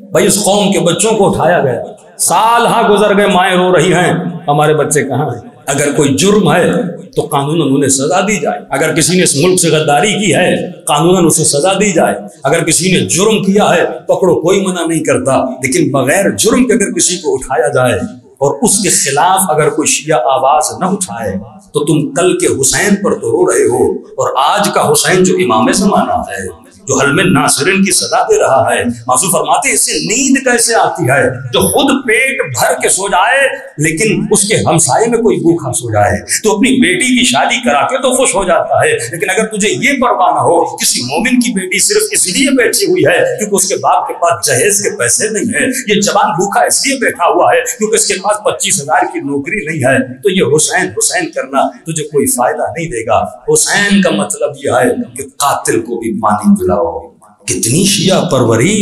بھائی اس قوم کے بچوں کو اٹھایا گیا، سال ہاں گزر گئے، مائیں رو رہی ہیں ہمارے بچے کہاں ہیں۔ اگر کوئی جرم ہے تو قانوناً انہیں سزا دی جائے، اگر کسی نے اس ملک سے غداری کی ہے قانوناً اسے سزا دی جائے، اگر کسی نے جرم کیا ہے پکڑو، کوئی منع نہیں کرتا، لیکن بغیر جرم کے اگر کسی کو اٹھایا جائے اور اس کے خلاف اگر کوئی شیعہ آواز نہ اٹھائے تو تم کل کے حسین پر تو رو رہے ہو، اور آج کا حسین جو امام زمانہ ہے، جو حلم ناصرین کی صدا دے رہا ہے، معصوم فرماتے ہیں اس سے نیند کیسے آتی ہے؟ جو خود پیٹ بھر کے سو جائے لیکن اس کے ہمسائے میں کوئی بھوکا سو جائے، تو اپنی بیٹی کی شادی کرا کے تو خوش ہو جاتا ہے، لیکن اگر تجھے یہ پرواہ نہ ہو کسی مومن کی بیٹی صرف اس لیے بیٹھی ہوئی ہے کیونکہ اس کے باپ کے پاس جہیز کے پیسے نہیں ہے، یہ جوان بھوکا اس لیے بیٹھا ہوا ہے کیونکہ اس کے پاس 25,000 کی نوکری نہیں ہے، تو یہ حسین حسین کرنا تجھے کوئی فائدہ نہیں دے گا۔ حسین کا مطلب یہ ہے کہ قاتل کو بھی پانی پلاؤ۔ کتنی شیعہ پروری،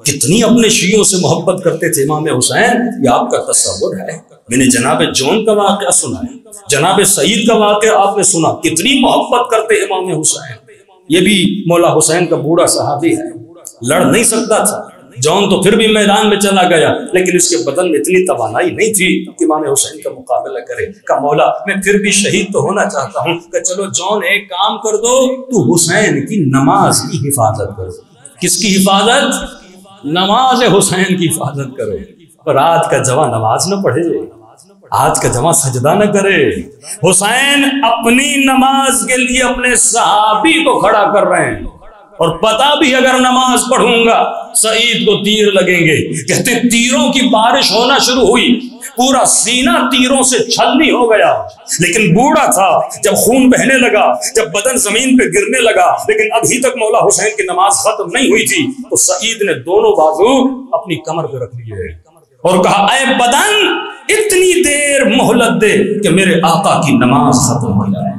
کتنی اپنے شیعوں سے محبت کرتے تھے امام حسین، یہ آپ کا تصور ہے؟ میں نے جناب جون کا واقعہ سنا ہے، جناب سعید کا واقعہ آپ نے سنا، کتنی محبت کرتے امام حسین۔ یہ بھی مولا حسین کا بوڑھا صحابی ہے، لڑ نہیں سکتا تھا، جون تو پھر بھی میدان میں چلا گیا، لیکن اس کے بدن میں اتنی توانائی نہیں تھی کہ امام حسین کا مقابلہ کرے۔ کہا مولا میں پھر بھی شہید تو ہونا چاہتا ہوں، کہ چلو جون ایک کام کر دو، تو حسین کی نماز کی حفاظت کرو۔ کس کی حفاظت؟ نماز حسین کی حفاظت کرو۔ اور آج کا جوان نماز نہ پڑھے، آج کا جوان سجدہ نہ کرے۔ حسین اپنی نماز کے لیے اپنے صحابی کو کھڑا کر رہے ہیں، اور پتا بھی اگر نماز پڑھوں گا سعید کو تیر لگیں گے۔ کہتے تیروں کی بارش ہونا شروع ہوئی، پورا سینہ تیروں سے چھلنی ہو گیا، لیکن بوڑھا تھا، جب خون بہنے لگا، جب بدن زمین پہ گرنے لگا، لیکن ابھی تک مولا حسین کی نماز ختم نہیں ہوئی تھی، تو سعید نے دونوں بازو اپنی کمر پہ رکھ لیے اور کہا اے بدن اتنی دیر مہلت دے کہ میرے آقا کی نماز ختم ہو جائے،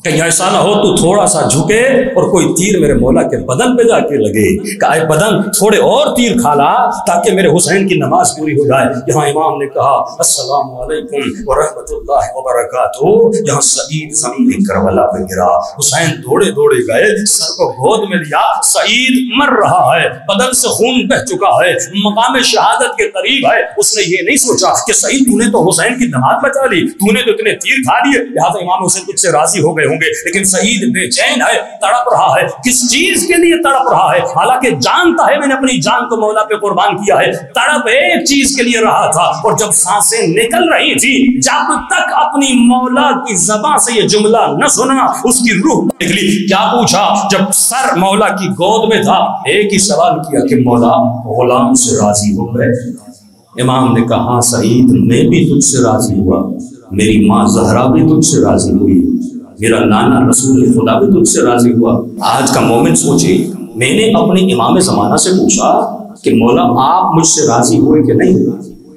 کہیں ایسا نہ ہو تو تھوڑا سا جھکے اور کوئی تیر میرے مولا کے بدن پہ جا کے لگے۔ کہ اے بدن تھوڑے اور تیر کھالا تاکہ میرے حسین کی نماز پوری ہو جائے۔ یہاں امام نے کہا السلام علیکم ورحمۃ اللہ وبرکاتہ، یہاں سعید زمین کربلا پہ گرا، حسین دوڑے دوڑے گئے، سر کو گود میں لیا، سعید مر رہا ہے، بدن سے خون بہ چکا ہے، مقام شہادت کے قریب ہے۔ اس نے یہ نہیں سوچا کہ سعید تو نے تو حسین کی نماز بچا لی، تو نے تو اتنے تیر کھا لیے، لہٰذا امام حسین تجھ سے راضی ہو گئے ہوں گے، لیکن سعید بے چین ہے، تڑپ رہا ہے۔ کس چیز کے لیے تڑپ رہا ہے؟ حالانکہ جانتا ہے میں نے اپنی جان کو مولا پہ قربان کیا ہے، تڑپ ایک چیز کے لیے رہا تھا، اور جب سانسیں نکل رہی تھی، جب تک اپنی مولا کی زبان سے یہ جملہ نہ سنا اس کی روح نکلی۔ کیا پوچھا؟ جب سر مولا کی گود میں تھا ایک ہی سوال کیا کہ مولا غلام سے راضی ہو گئے؟ امام نے کہا ہاں سعید میں بھی تجھ سے راضی ہوا، میری ماں زہرا بھی تجھ سے راضی ہوئی، میرا نانا رسول خدا بھی تجھ سے راضی ہوا۔ آج کا مومن سوچے، میں نے اپنے امام زمانہ سے پوچھا کہ مولا آپ مجھ سے راضی ہوئے کہ نہیں؟